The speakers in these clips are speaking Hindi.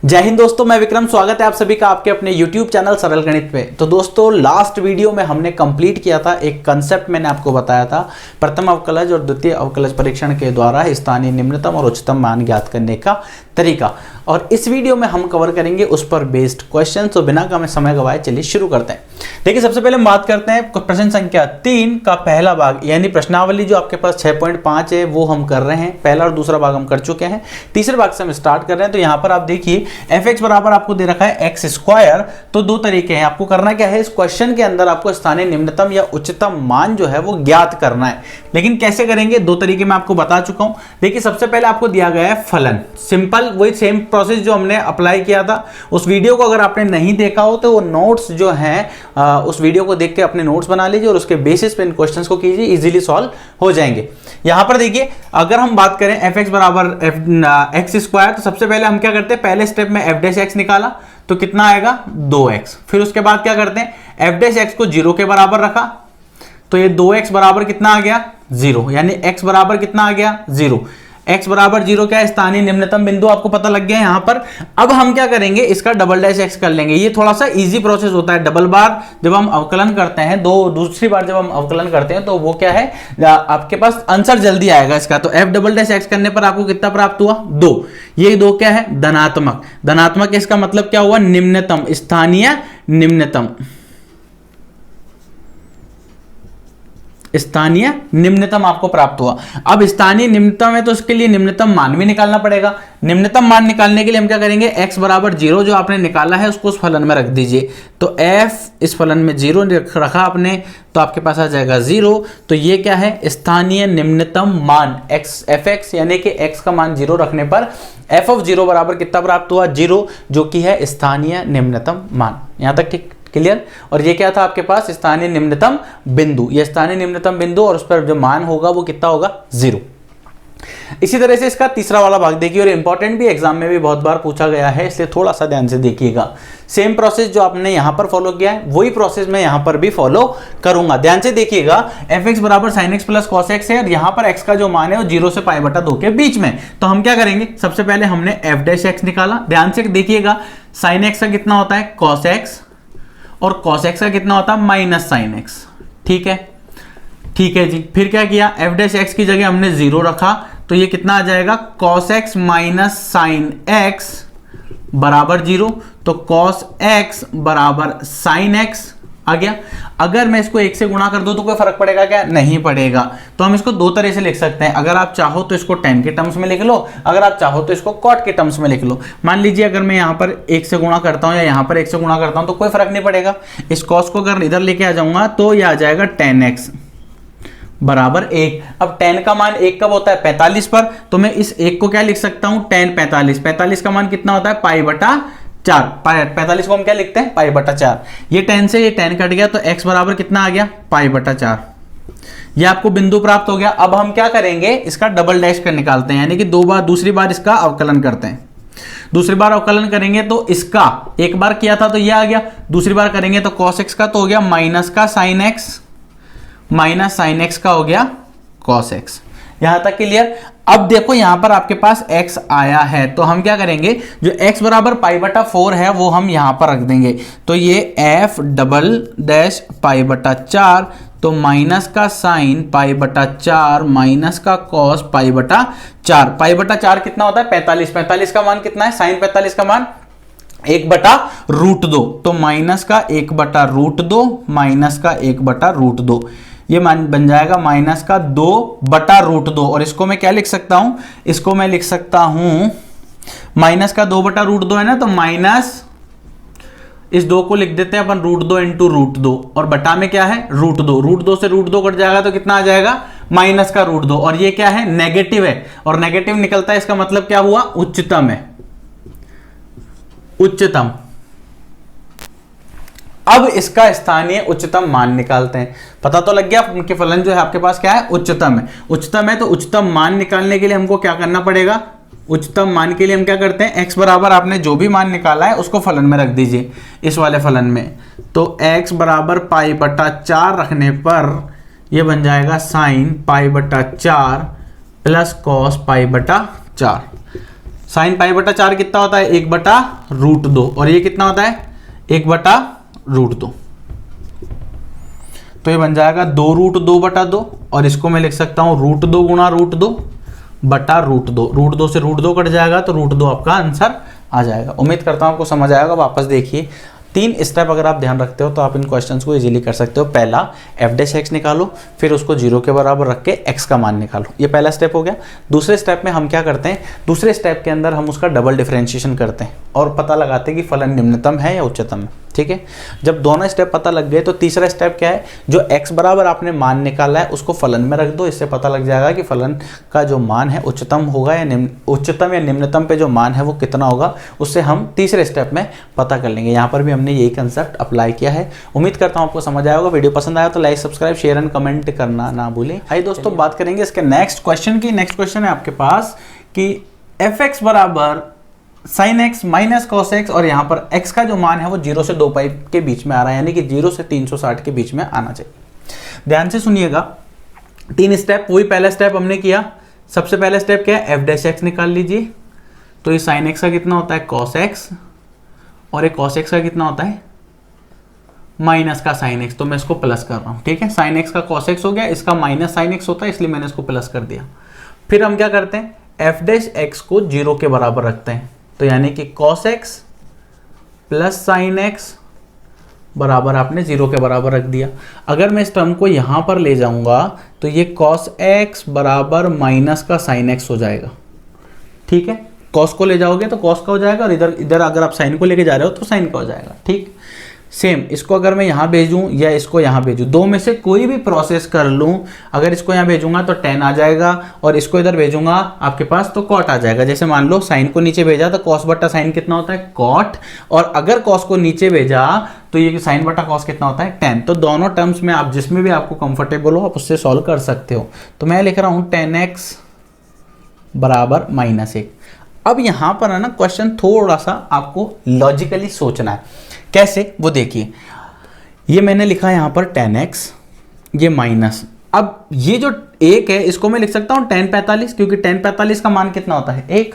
जय हिंद दोस्तों, मैं विक्रम। स्वागत है आप सभी का आपके अपने YouTube चैनल सरल गणित पे। तो दोस्तों, लास्ट वीडियो में हमने कंप्लीट किया था एक कंसेप्ट, मैंने आपको बताया था प्रथम अवकलज और द्वितीय अवकलज परीक्षण के द्वारा स्थानीय निम्नतम और उच्चतम मान ज्ञात करने का तरीका। और इस वीडियो में हम कवर करेंगे उस पर बेस्ड क्वेश्चन। तो बिना कम समय गवाए चलिए शुरू करते हैं। देखिए, सबसे पहले हम बात करते हैं प्रश्न संख्या 3 का पहला भाग, यानी प्रश्नावली जो आपके पास 6.5 है वो हम कर रहे हैं। पहला और दूसरा भाग हम कर चुके हैं, तीसरे भाग से हम स्टार्ट कर रहे हैं। तो यहाँ पर आप देखिए f(x) बराबर आपको दे रखा है x²। तो दो तरीके हैं, आपको करना क्या है, इस क्वेश्चन के अंदर आपको स्थानीय निम्नतम या उच्चतम मान जो है वो ज्ञात करना है। लेकिन कैसे करेंगे, दो तरीके मैं आपको बता चुका हूं। देखिए, सबसे पहले आपको दिया गया है फलन, सिंपल वही सेम प्रोसेस जो हमने अप्लाई किया था। उस वीडियो को अगर आपने नहीं देखा हो तो वो नोट्स जो हैं उस वीडियो को देख के अपने नोट्स बना लीजिए और उसके बेसिस पे इन क्वेश्चंस को कीजिए, इजीली सॉल्व हो जाएंगे। यहां पर देखिए, अगर हम बात करें f(x) बराबर x², तो सबसे पहले हम क्या करते हैं, पहले स्टेप में f' निकाला तो कितना आएगा 2x। फिर उसके बाद क्या करते हैं, f' को 0 के बराबर रखा तो ये 2x बराबर कितना आ गया 0, यानी x बराबर कितना आ गया 0। x बराबर 0 क्या है, स्थानीय निम्नतम बिंदु आपको पता लग गया यहां पर। अब हम क्या करेंगे, इसका डबल-x कर लेंगे। ये थोड़ा सा इजी प्रोसेस होता है। डबल बार जब हम अवकलन करते हैं, दूसरी बार जब हम अवकलन करते हैं तो वो क्या है, आपके पास आंसर जल्दी आएगा इसका। तो f'(x) करने पर आपको कितना प्राप्त हुआ 2। ये 2 क्या है, धनात्मक। धनात्मक इसका मतलब क्या हुआ, निम्नतम, स्थानीय निम्नतम। स्थानीय निम्नतम आपको प्राप्त हुआ। अब स्थानीय निम्नतम है तो उसके लिए निम्नतम मान भी निकालना पड़ेगा। निम्नतम मान निकालने के लिए हम क्या करेंगे, x बराबर 0 जो आपने निकाला है उसको उस फलन में रख दीजिए। तो f इस फलन में 0 रखा आपने तो आपके पास आ जाएगा 0। तो ये क्या है, स्थानीय निम्नतम मान f(x) यानी कि x का मान 0 रखने पर f(0) बराबर कितना प्राप्त हुआ 0, जो कि है स्थानीय निम्नतम मान। यहां तक ठीक क्लियर। और ये क्या था आपके पास, स्थानीय निम्नतम बिंदु। ये स्थानीय निम्नतम बिंदु और उस पर जो मान होगा वो कितना होगा 0। इसी तरह से इसका तीसरा वाला भाग देखिए, और इंपॉर्टेंट भी, एग्जाम में भी बहुत बार पूछा गया है, इसलिए थोड़ा सा ध्यान से देखिएगा। सेम प्रोसेस जो आपने यहां पर फॉलो किया है वही प्रोसेस मैं यहां पर भी फॉलो करूंगा। ध्यान से देखिएगा, f(x) बराबर sin x plus cos x है और यहां पर x का जो मान है वो 0 से π/2 के बीच में। तो हम क्या करेंगे, सबसे पहले हमने f'(x) निकाला। ध्यान से देखिएगा, sin x का कितना होता है cos x और cos x का कितना होता है माइनस sin x। ठीक है जी। फिर क्या किया, f' की जगह हमने 0 रखा तो ये कितना आ जाएगा, cos x minus sin x बराबर 0। तो cos x बराबर sin x आ गया। अगर मैं इसको 1 से गुणा कर दूं तो कोई फर्क पड़ेगा क्या, नहीं पड़ेगा। तो हम इसको दो तरह से लिख सकते हैं। अगर आप चाहो तो इसको tan के टर्म्स में लिख लो, अगर आप चाहो तो इसको cot के टर्म्स में लिख लो। मान लीजिए अगर मैं यहाँ पर 1 से गुणा करता हूँ या यहाँ पर 1 से गुणा करता हूँ तो कोई फर्क नहीं पड़ेगा। इस cos को अगर इधर लेके आ जाऊंगा तो ये आ जाएगा tan x बराबर 1। अब tan का मान 1 कब होता है, 45 पर। तो मैं इस 1 को क्या लिख सकता हूँ, tan 45। 45 का मान कितना होता है, π/4। 45 को हम क्या लिखते हैं, π/4। ये tan से ये tan कट गया तो x बराबर कितना आ गया, π/4। ये आपको बिंदु प्राप्त हो गया। अब हम क्या करेंगे, इसका डबल-डैश कर निकालते हैं, यानी कि दूसरी बार इसका अवकलन करते हैं। दूसरी बार अवकलन करेंगे तो इसका एक बार किया था तो ये आ गया, दूसरी बार करेंगे तो cos x का तो हो गया माइनस का sin x, minus sin x का हो गया cos x। यहां तक क्लियर। अब देखो यहां पर आपके पास x आया है तो हम क्या करेंगे, जो x बराबर π/4 है वो हम यहां पर रख देंगे। तो ये f'(π/4) तो माइनस का sin π/4 माइनस का cos π/4। π/4 कितना होता है 45। 45 का मान कितना है, sin 45 का मान 1/√2। तो माइनस का 1/√2 माइनस का 1/√2, ये मान बन जाएगा माइनस का 2/√2। और इसको मैं क्या लिख सकता हूं, इसको मैं लिख सकता हूं माइनस का 2/√2 है ना, तो माइनस इस 2 को लिख देते हैं अपन √2 इंटू √2 और बटा में क्या है √2। √2 से √2 कट जाएगा तो कितना आ जाएगा, माइनस का √2। और ये क्या है, नेगेटिव है और नेगेटिव निकलता है, इसका मतलब क्या हुआ, उच्चतम है, उच्चतम। अब इसका स्थानीय उच्चतम मान निकालते हैं। पता तो लग गया उनके फलन जो है आपके पास क्या है, उच्चतम है। उच्चतम है तो उच्चतम मान निकालने के लिए हमको क्या करना पड़ेगा, उच्चतम मान के लिए हम क्या करते हैं, x बराबर आपने जो भी मान निकाला है उसको फलन में रख दीजिए, इस वाले फलन में। तो x बराबर π/4 रखने पर यह बन जाएगा sin π/4 plus cos π/4। Sine pi बटा 4 कितना होता है 1/√2 और ये कितना होता है 1/√2। तो ये बन जाएगा 2√2/2 और इसको मैं लिख सकता हूं √2 गुणा √2 बटा √2। √2 से √2 कट जाएगा तो √2 आपका आंसर आ जाएगा। उम्मीद करता हूं आपको समझ आएगा। वापस देखिए 3 स्टेप अगर आप ध्यान रखते हो तो आप इन क्वेश्चंस को इजीली कर सकते हो। पहला f' निकालो, फिर उसको 0 के बराबर रख के x का मान निकालो, ये पहला स्टेप हो गया। दूसरे स्टेप में हम क्या करते हैं, दूसरे स्टेप के अंदर हम उसका डबल डिफरेंशिएशन करते हैं और पता लगाते हैं कि फलन निम्नतम है या उच्चतम है। ठीक है, जब दोनों स्टेप पता लग गए तो तीसरा स्टेप क्या है, जो x बराबर आपने मान निकाला है उसको फलन में रख दो। इससे पता लग जाएगा कि फलन का जो मान है उच्चतम होगा या उच्चतम या निम्नतम पे जो मान है वो कितना होगा, उससे हम तीसरे स्टेप में पता कर लेंगे। यहाँ पर भी हमने यही कंसेप्ट अप्लाई किया है। उम्मीद करता हूँ आपको समझ आया होगा। वीडियो पसंद आया तो like subscribe share and comment करना ना भूलें। आइए दोस्तों बात करेंगे इसके नेक्स्ट क्वेश्चन की। नेक्स्ट क्वेश्चन है आपके पास कि f(x) बराबर sin x minus cos x और यहाँ पर x का जो मान है वो 0 से 2π के बीच में आ रहा है, यानी कि 0 से 360 के बीच में आना चाहिए। ध्यान से सुनिएगा, 3 स्टेप, वही पहला स्टेप हमने किया। सबसे पहला स्टेप क्या है, f' निकाल लीजिए। तो ये sin x का कितना होता है cos x और ये cos x का कितना होता है माइनस का sin x, तो मैं इसको प्लस कर रहा हूँ। ठीक है, sin x का cos x हो गया, इसका माइनस sin x होता है इसलिए मैंने इसको प्लस कर दिया। फिर हम क्या करते हैं, f' को 0 के बराबर रखते हैं, तो यानी कि cos x plus sin x बराबर आपने 0 के बराबर रख दिया। अगर मैं इस टर्म को यहां पर ले जाऊंगा तो ये cos x बराबर माइनस का sin x हो जाएगा। ठीक है, cos को ले जाओगे तो cos का हो जाएगा और इधर इधर अगर आप sin को लेके जा रहे हो तो sin का हो जाएगा। ठीक, सेम इसको अगर मैं यहाँ भेजूँ या इसको यहाँ भेजूँ, दो में से कोई भी प्रोसेस कर लूँ, अगर इसको यहाँ भेजूंगा तो tan आ जाएगा और इसको इधर भेजूंगा आपके पास तो cot आ जाएगा। जैसे मान लो sin को नीचे भेजा तो cos बट्टा sin कितना होता है cot, और अगर cos को नीचे भेजा तो ये sin बट्टा cos कितना होता है tan। तो दोनों टर्म्स में आप जिसमें भी आपको कंफर्टेबल हो आप उससे सॉल्व कर सकते हो। तो मैं लिख रहा हूँ tan x बराबर -1। अब यहाँ पर है ना क्वेश्चन थोड़ा सा आपको लॉजिकली सोचना है। कैसे वो देखिए, ये मैंने लिखा है यहाँ पर tan x, ये माइनस, अब ये जो 1 है इसको मैं लिख सकता हूँ tan 45, क्योंकि tan 45 का मान कितना होता है 1।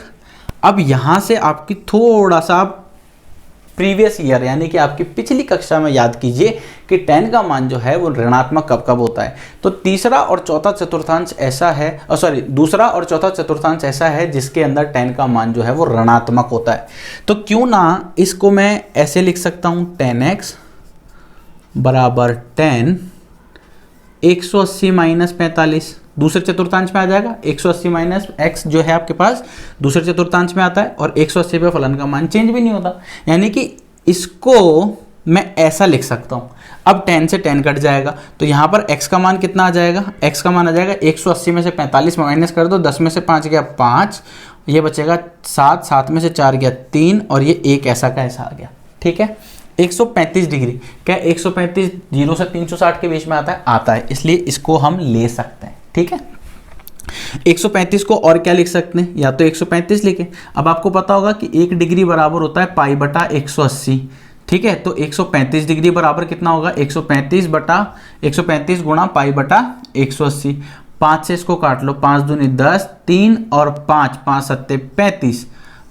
अब यहाँ से आपकी थोड़ा सा प्रीवियस ईयर यानी कि आपकी पिछली कक्षा में याद कीजिए कि tan का मान जो है वो ऋणात्मक कब कब होता है। तो तीसरा और चौथा चतुर्थांश ऐसा है, दूसरा और चौथा चतुर्थांश ऐसा है जिसके अंदर tan का मान जो है वो ऋणात्मक होता है। तो क्यों ना इसको मैं ऐसे लिख सकता हूँ tan x बराबर tan 180 माइनस 45, दूसरे चतुर्थांश में आ जाएगा। 180 माइनस x जो है आपके पास दूसरे चतुर्थांश में आता है और 180 पे फलन का मान चेंज भी नहीं होता, यानी कि इसको मैं ऐसा लिख सकता हूँ। अब tan से tan कट जाएगा तो यहाँ पर x का मान कितना आ जाएगा, x का मान आ जाएगा 180 में से 45 माइनस कर दो, 10 में से 5 गया 5, ये बचेगा 7, 7 में से 4 गया 3 और ये 1 ऐसा का ऐसा आ गया। ठीक है, 135 डिग्री, क्या 135 0 से 360 के बीच में आता है, इसलिए इसको हम ले सकते हैं। ठीक है, 135 को और क्या लिख सकते हैं, या तो 135 लिखें। अब आपको पता होगा कि 1 डिग्री बराबर होता है पाई बटा 180। ठीक है, तो 135 डिग्री बराबर कितना होगा 135 गुणा पाई बटा 180। 5 से इसको काट लो, 5 दूनी 10, 3 और 5, 5 सत्ते 35,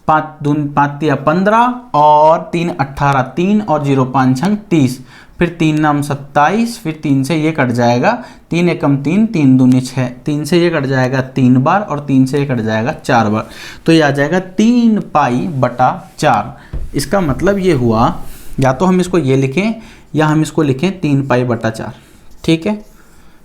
5 दूनी 5 तिया 15 और 3 18, 3 और 0 5 छंग 30, फिर 3 नाम 27, फिर 3 से ये कट जाएगा, 3 एकम 3, 3 दूनी 6, 3 से ये कट जाएगा 3 बार और 3 से ये कट जाएगा 4 बार, तो ये आ जाएगा 3 पाई बटा 4। इसका मतलब ये हुआ, या तो हम इसको ये लिखें या हम इसको लिखें 3 पाई बटा 4। ठीक है,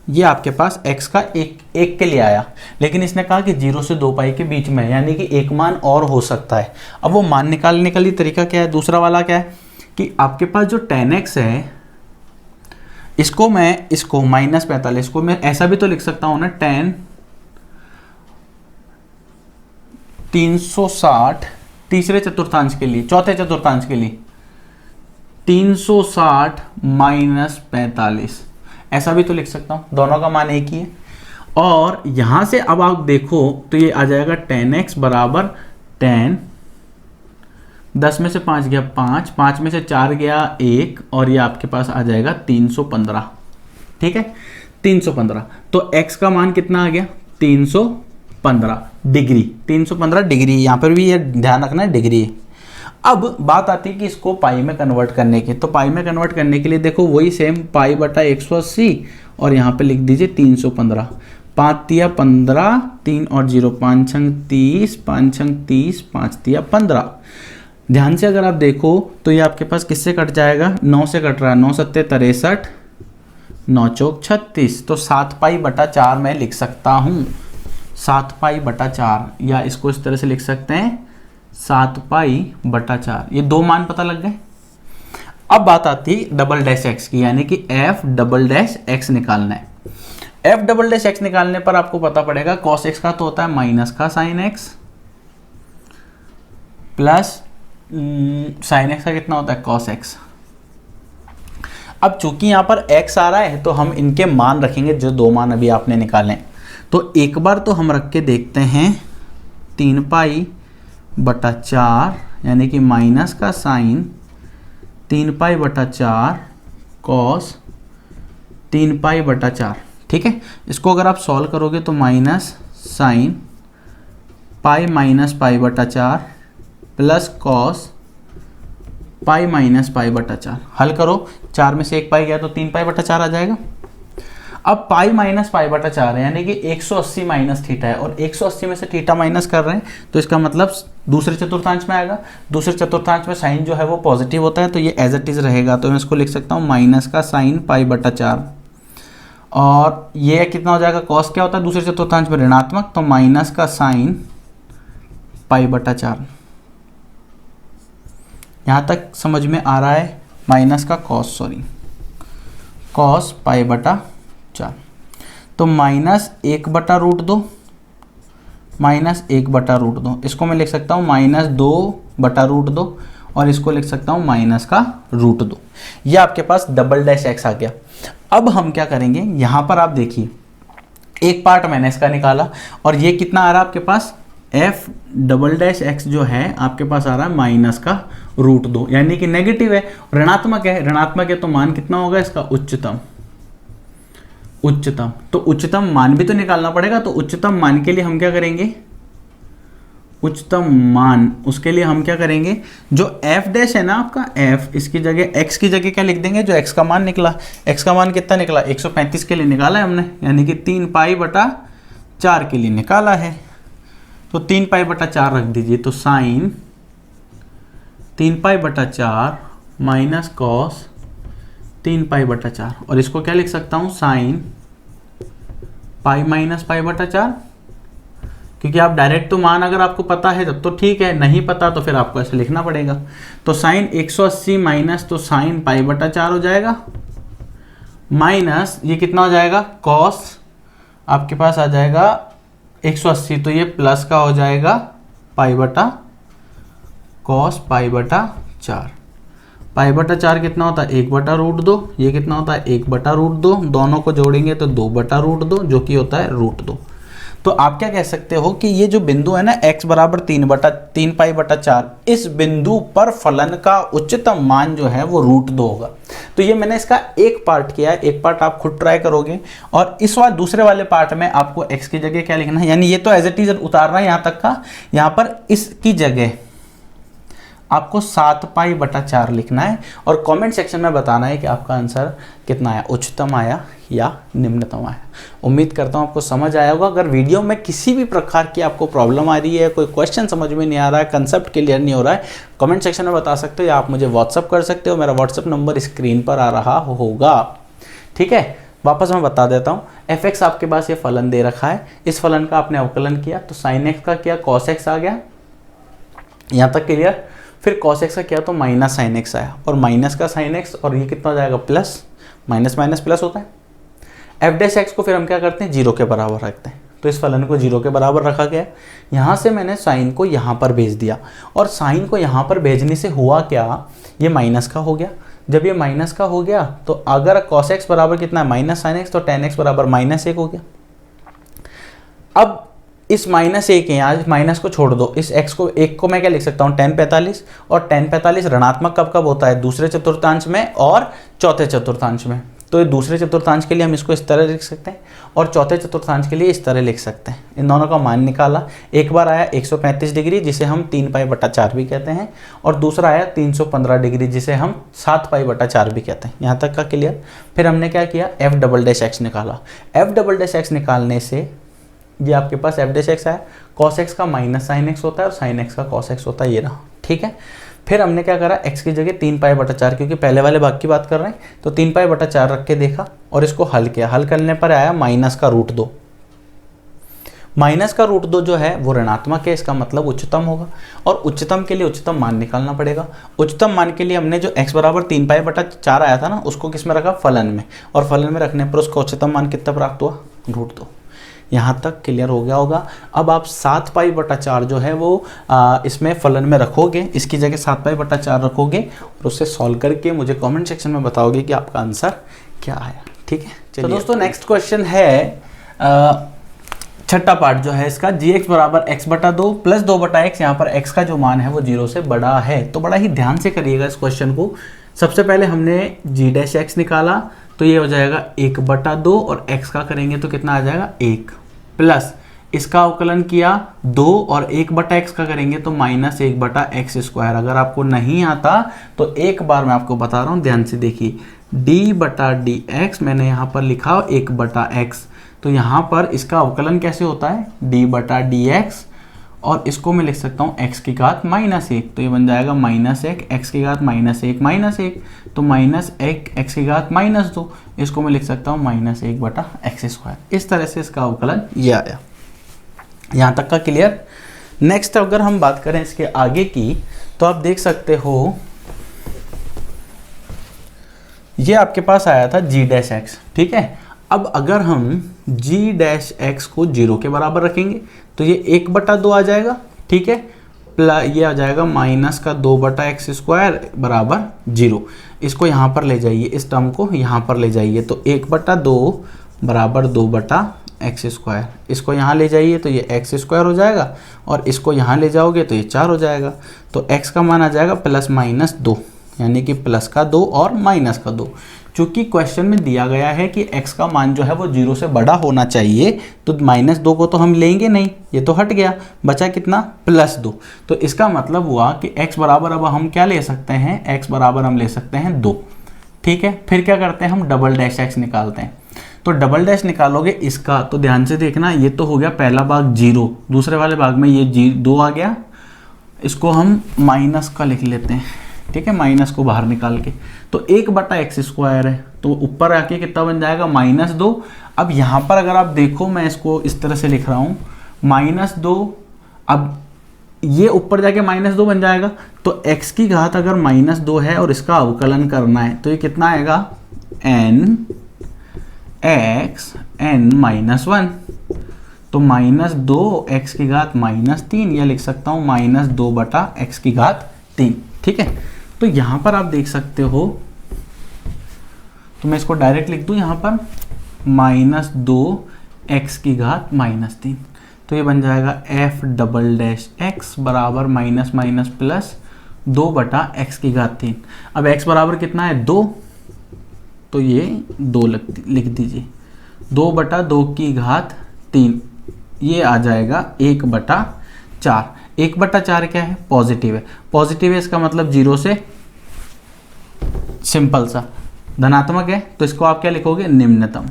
ये आपके पास x का एक के लिए आया, लेकिन इसने कहा कि 0 से 2 पाई के बीच में, यानी कि एक मान और हो सकता है। अब वो मान निकालने का लिए तरीका क्या है, दूसरा वाला क्या है कि आपके पास जो tan x है इसको -45 को मैं ऐसा भी तो लिख सकता हूं ना, tan 360 तीसरे चतुर्थांश के लिए, चौथे चतुर्थांश के लिए 360 माइनस 45, ऐसा भी तो लिख सकता हूं, दोनों का मान एक ही है। और यहां से अब आप देखो तो ये आ जाएगा tan x बराबर tan 10 में से 5 गया 5, 5 में से 4 गया 1 और ये आपके पास आ जाएगा 315। ठीक है, 315, तो x का मान कितना आ गया 315। डिग्री, 315 डिग्री, यहाँ पर भी ये ध्यान रखना है डिग्री है। अब बात आती है कि इसको पाई में कन्वर्ट करने की, तो पाई में कन्वर्ट करने के लिए देखो वही सेम पाई बटा 180 और यहाँ पे लिख दीजिए 315, 5 तिया 15, 3 और 0 5 छंग 30, 5 छंग 30, 5 तिया 15। ध्यान से अगर आप देखो तो ये आपके पास किससे कट जाएगा, 9 से कट रहा है, 9 सत्ते 63, 9 चौक 36, तो 7 पाई बटा 4 मैं लिख सकता हूँ, 7 पाई बटा 4, या इसको इस तरह से लिख सकते हैं 7 पाई बटा 4। ये दो मान पता लग गए। अब बात आती है डबल डैश एक्स की, यानी कि एफ डबल डैश एक्स निकालना है। एफ डबल डैश एक्स निकालने पर आपको पता पड़ेगा कॉस एक्स का तो होता है माइनस का sine x, plus sine x का कितना होता है कॉस एक्स। अब चूंकि यहां पर x आ रहा है तो हम इनके मान रखेंगे, जो दो मान अभी आपने निकाले। तो एक बार तो हम रख के देखते हैं 3 पाई बटा 4, यानी कि माइनस का साइन 3 पाई बटा 4 कॉस 3 पाई बटा 4, ठीक है। इसको अगर आप सॉल्व करोगे तो minus sine pi minus pi बटा 4 plus cos pi minus pi बटा 4। हल करो, 4 में से 1 पाई गया तो 3 पाई बटा 4 आ जाएगा। अब पाई माइनस पाई बटा 4 है, यानी कि 180 माइनस थीटा है, और 180 में से थीटा माइनस कर रहे हैं तो इसका मतलब दूसरे चतुर्थांश में आएगा। दूसरे चतुर्थांश में साइन जो है वो पॉजिटिव होता है, तो ये एज इट इज रहेगा। तो मैं इसको लिख सकता हूँ माइनस का साइन पाई बटा 4, और ये कितना हो जाएगा, कॉस क्या होता है दूसरे चतुर्थांश में ऋणात्मक, तो माइनस का साइन पाई बटा 4। यहाँ तक समझ में आ रहा है, माइनस का कॉस, कॉस पाई बटा 4, तो माइनस 1 बटा रूट 2, माइनस 1 बटा रूट 2, इसको मैं लिख सकता हूँ माइनस 2 बटा रूट 2, और इसको लिख सकता हूँ माइनस का रूट 2। ये आपके पास डबल डैश एक्स आ गया। अब हम क्या करेंगे, यहाँ पर आप देखिए एक पार्ट मैंने इसका निकाला, और ये कितना आ रहा है आपके पास, एफ डबल डैश एक्स जो है आपके पास आ रहा है माइनस का रूट 2, यानी कि नेगेटिव है, ऋणात्मक है। ऋणात्मक है तो मान कितना होगा इसका, उच्चतम। उच्चतम, तो उच्चतम मान भी तो निकालना पड़ेगा। तो उच्चतम मान के लिए हम क्या करेंगे, उच्चतम मान, उसके लिए हम क्या करेंगे, जो एफ डैश है ना आपका, एफ, इसकी जगह एक्स की जगह क्या लिख देंगे, जो एक्स का मान निकला। एक्स का मान कितना निकला, 135 के लिए निकाला है हमने, यानी कि 3 पाई बटा 4 के लिए निकाला है। तो 3 पाई बटा 4 रख दीजिए, तो साइन 3 पाई बटा 4 माइनस कॉस 3 पाई बटा 4, और इसको क्या लिख सकता हूँ, साइन पाई माइनस पाई बटा 4। क्योंकि आप डायरेक्ट तो मान अगर आपको पता है तब तो ठीक है, नहीं पता तो फिर आपको ऐसे लिखना पड़ेगा। तो साइन 180 माइनस, तो साइन पाई बटा 4 हो जाएगा, माइनस ये कितना हो जाएगा, कॉस आपके पास आ जाएगा 180, तो ये प्लस का हो जाएगा पाई बटा कॉस पाई बटा 4। पाई बटा 4 कितना होता है, 1 बटा रूट 2, ये कितना होता है 1 बटा रूट 2, दोनों को जोड़ेंगे तो 2 बटा रूट 2, जो कि होता है रूट 2। तो आप क्या कह सकते हो कि ये जो बिंदु है ना x बराबर 3 पाई बटा 4, इस बिंदु पर फलन का उच्चतम मान जो है वो रूट 2 होगा। तो ये मैंने इसका एक पार्ट किया है, एक पार्ट आप खुद ट्राई करोगे, और इस बार दूसरे वाले पार्ट में आपको x की जगह क्या लिखना है, यानी ये तो एज इट इज उतारना है यहाँ तक का, यहाँ पर इसकी जगह आपको 7 पाई बटा 4 लिखना है, और कमेंट सेक्शन में बताना है कि आपका आंसर कितना आया, उच्चतम आया या निम्नतम आया। उम्मीद करता हूँ आपको समझ आया होगा। अगर वीडियो में किसी भी प्रकार की आपको प्रॉब्लम आ रही है, कोई क्वेश्चन समझ में नहीं आ रहा है, कंसेप्ट क्लियर नहीं हो रहा है, कमेंट सेक्शन में बता सकते हो, या आप मुझे व्हाट्सअप कर सकते हो। मेरा व्हाट्सअप नंबर स्क्रीन पर आ रहा होगा, ठीक है। वापस मैं बता देता हूँ, एफ एक्स आपके पास ये फलन दे रखा है, इस फलन का आपने अवकलन किया तो साइन एक्स का किया, कॉस एक्स आ गया, यहाँ तक क्लियर। फिर कॉस एक्स का किया तो माइनस साइन एक्स आया, और माइनस का साइन एक्स, और ये कितना हो जाएगा, प्लस, माइनस माइनस प्लस होता है। एफ डैश एक्स को फिर हम क्या करते हैं, 0 के बराबर रखते हैं, तो इस फलन को 0 के बराबर रखा गया। यहाँ से मैंने साइन को यहाँ पर भेज दिया, और साइन को यहाँ पर भेजने से हुआ क्या, ये माइनस का हो गया। जब ये माइनस का हो गया तो अगर कॉस एक्स बराबर कितना है, माइनस साइन एक्स, तो टेन एक्स बराबर माइनस 1 हो गया। अब इस माइनस 1 है, यहाँ माइनस को छोड़ दो, इस x को 1 को मैं क्या लिख सकता हूँ, tan 45, और tan 45 ऋणात्मक कब कब होता है, दूसरे चतुर्थांश में और चौथे चतुर्थांश में। तो ये दूसरे चतुर्थांश के लिए हम इसको इस तरह लिख सकते हैं और चौथे चतुर्थांश के लिए इस तरह लिख सकते हैं। इन दोनों का मान निकाला, एक बार आया 135 डिग्री जिसे हम 3π/4 भी कहते हैं, और दूसरा आया 315 डिग्री जिसे हम 7π/4 भी कहते हैं। यहाँ तक का क्लियर। फिर हमने क्या किया, f"x निकाला। f"x निकालने से ये आपके पास f' आया, cos x का माइनस sin x होता है और sin x का cos x होता है, ये रहा, ठीक है। फिर हमने क्या करा, x की जगह 3π/4, क्योंकि पहले वाले भाग की बात कर रहे हैं, तो 3π/4 रख के देखा और इसको हल किया। हल करने पर आया -√2। -√2 जो है वो ऋणात्मक है, इसका मतलब उच्चतम होगा, और उच्चतम के लिए उच्चतम मान निकालना पड़ेगा। उच्चतम मान के लिए हमने जो x बराबर 3π/4 आया था ना, उसको किस में रखा, फलन में, और फलन में रखने पर उसका उच्चतम मान कितना प्राप्त हुआ, √2। यहाँ तक क्लियर हो गया होगा। अब आप 7π/4 जो है वो इसमें फलन में रखोगे, इसकी जगह 7π/4 रखोगे और उससे सॉल्व करके मुझे कमेंट सेक्शन में बताओगे कि आपका आंसर क्या आया, ठीक है। तो दोस्तों नेक्स्ट क्वेश्चन है छठा पार्ट जो है इसका, gx बराबर x/2 प्लस 2/x। यहाँ पर x का जो मान है वो 0 से बड़ा है, तो बड़ा ही ध्यान से करिएगा इस क्वेश्चन को। सबसे पहले हमने g' निकाला, तो ये हो जाएगा 1/2 और x का करेंगे तो कितना आ जाएगा 1, प्लस इसका अवकलन किया 2 और 1/x का करेंगे तो -1/x²। अगर आपको नहीं आता तो एक बार मैं आपको बता रहा हूँ, ध्यान से देखिए, d/dx मैंने यहाँ पर लिखा 1/x, तो यहाँ पर इसका अवकलन कैसे होता है, d/dx, और इसको मैं लिख सकता हूँ x की घात -1, तो ये बन जाएगा -1 x की घात -1, तो -1 x की घात -2, इसको मैं लिख सकता हूँ -1/x²। इस तरह से इसका अवकलन ये आया। यहाँ तक का क्लियर। नेक्स्ट अगर हम बात करें इसके आगे की, तो आप देख सकते हो ये आपके पास आया था g'(x), ठीक है। अब अगर हम g'(x) को 0 के बराबर रखेंगे तो ये 1/2 आ जाएगा, ठीक है, ये आ जाएगा -2/x² बराबर 0। इसको यहाँ पर ले जाइए, इस टर्म को यहाँ पर ले जाइए, तो 1/2 बराबर 2/x²। इसको यहाँ ले जाइए तो ये x² हो जाएगा, और इसको यहाँ ले जाओगे तो ये 4 हो जाएगा। तो x का मान आ जाएगा +-2, यानी कि प्लस का 2 और माइनस का 2। चूंकि क्वेश्चन में दिया गया है कि x का मान जो है वो 0 से बड़ा होना चाहिए, तो -2 को तो हम लेंगे नहीं, ये तो हट गया, बचा कितना, +2। तो इसका मतलब हुआ कि x बराबर अब हम क्या ले सकते हैं, x बराबर हम ले सकते हैं 2, ठीक है। फिर क्या करते हैं, हम $x निकालते हैं। तो $' निकालोगे इसका, तो ध्यान से देखना, ये तो हो गया पहला भाग 0, दूसरे वाले भाग में ये 2 आ गया, इसको हम माइनस का लिख लेते हैं, ठीक है, माइनस को बाहर निकाल के, तो 1/x² है, तो ऊपर आके कितना बन जाएगा, -2। अब यहाँ पर अगर आप देखो, मैं इसको इस तरह से लिख रहा हूँ, -2, अब ये ऊपर जाके -2 बन जाएगा, तो x की घात अगर -2 है और इसका अवकलन करना है तो ये कितना आएगा, nx n-1, तो -2x की घात -3, या लिख सकता हूँ -2/x की घात 3, ठीक है। तो यहाँ पर आप देख सकते हो, तो मैं इसको डायरेक्ट लिख दूँ यहाँ पर -2x की घात -3, तो ये बन जाएगा f"x बराबर +- 2/x की घात 3। अब x बराबर कितना है, 2, तो ये 2 लिख दीजिए, 2/2 की घात 3, ये आ जाएगा 1/4। 1/4 क्या है, पॉजिटिव है, पॉजिटिव है इसका मतलब 0 से, सिंपल सा, धनात्मक है तो इसको आप क्या लिखोगे, निम्नतम।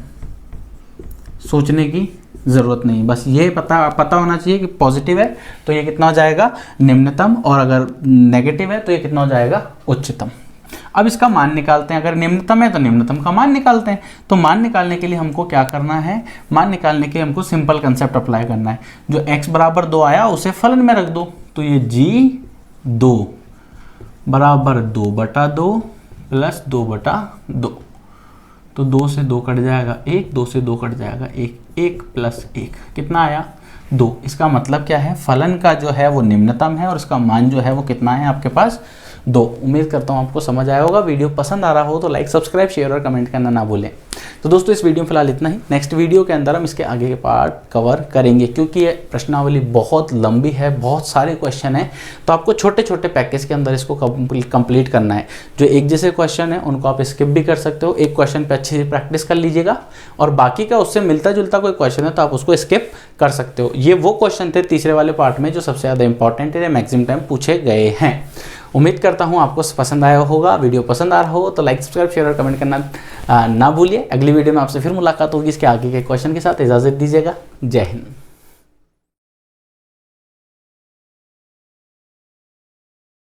सोचने की ज़रूरत नहीं, बस ये पता होना चाहिए कि पॉजिटिव है तो ये कितना हो जाएगा, निम्नतम, और अगर नेगेटिव है तो ये कितना हो जाएगा, उच्चतम। अब इसका मान निकालते हैं, अगर निम्नतम है तो निम्नतम का मान निकालते हैं। तो मान निकालने के लिए हमको क्या करना है, मान निकालने के लिए हमको सिंपल कंसेप्ट अप्लाई करना है। जो x बराबर 2 आया उसे फलन में रख दो, तो ये g2 बराबर 2/2 प्लस 2/2, तो 2 से 2 कट जाएगा 1, 2 से 2 कट जाएगा 1, 1 + 1 कितना आया, 2। इसका मतलब क्या है, फलन का जो है वो निम्नतम है और इसका मान जो है वो कितना है आपके पास, 2। उम्मीद करता हूँ आपको समझ आया होगा। वीडियो पसंद आ रहा हो तो लाइक, सब्सक्राइब, शेयर और कमेंट करना ना भूलें। तो दोस्तों इस वीडियो में फिलहाल इतना ही। नेक्स्ट वीडियो के अंदर हम इसके आगे के पार्ट कवर करेंगे, क्योंकि ये प्रश्नावली बहुत लंबी है, बहुत सारे क्वेश्चन है, तो आपको छोटे छोटे पैकेज के अंदर इसको कंप्लीट करना है। जो एक जैसे क्वेश्चन है उनको आप स्किप भी कर सकते हो, एक क्वेश्चन पे अच्छी प्रैक्टिस कर लीजिएगा, और बाकी का उससे मिलता जुलता कोई क्वेश्चन है तो आप उसको स्किप कर सकते हो। ये वो क्वेश्चन थे तीसरे वाले पार्ट में जो सबसे ज़्यादा इंपॉर्टेंट है, मैक्सिमम टाइम पूछे गए हैं। उम्मीद करता हूँ आपको पसंद आया होगा। वीडियो पसंद आ रहा हो तो लाइक, सब्सक्राइब, शेयर और कमेंट करना ना भूलिए। अगली वीडियो में आपसे फिर मुलाकात होगी इसके आगे के क्वेश्चन के साथ। इजाज़त दीजिएगा। जय हिंद।